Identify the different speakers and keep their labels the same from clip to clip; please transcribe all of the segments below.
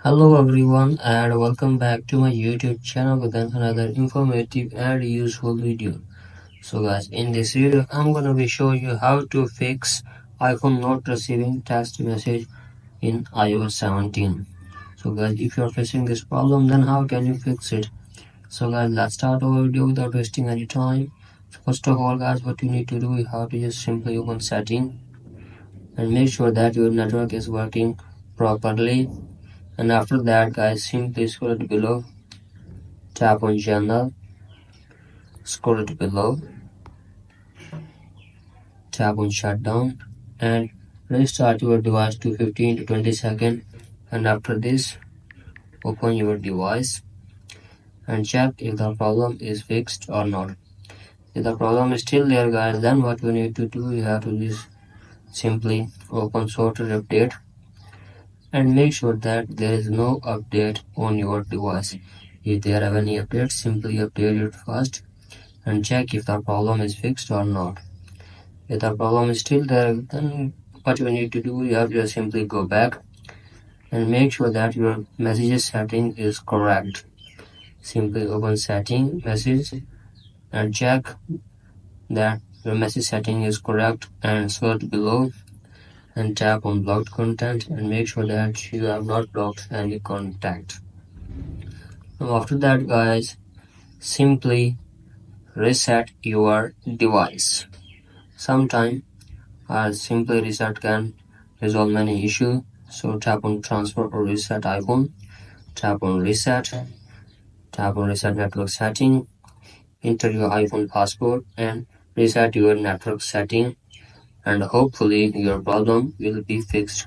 Speaker 1: Hello everyone and welcome back to my YouTube channel with another informative and useful video. So guys, in this video I'm gonna be showing you how to fix iPhone not receiving text message in iOS 17. So guys, if you're facing this problem, then how can you fix it? So guys, let's start our video without wasting any time. So first of all guys, what you need to do is how to just simply open setting and make sure that your network is working properly. And after that guys, simply scroll it below, tap on general, scroll it below, tap on shutdown and restart your device to 15 to 20 seconds. And after this, open your device and check if the problem is fixed or not. If the problem is still there guys, then what you need to do, you have to just simply open software update and make sure that there is no update on your device. If there are any updates, simply update it first and check if the problem is fixed or not. If the problem is still there, then what you need to do, you have to simply go back and make sure that your messages setting is correct. Simply open setting, message, and check that your message setting is correct and scroll below and tap on blocked content and make sure that you have not blocked any contact. Now after that guys, simply reset your device. Sometime a simple reset can resolve many issues. So tap on transfer or reset iPhone, tap on reset network setting, enter your iPhone password and reset your network setting, and hopefully your problem will be fixed.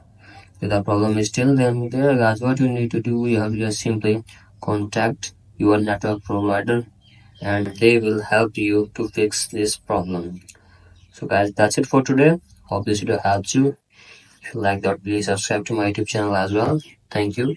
Speaker 1: If the problem is still there guys, what you need to do, you have to just simply contact your network provider and they will help you to fix this problem. So guys, that's it for today. Hope this video helps you. If you like that, please subscribe to my YouTube channel as well. Thank you.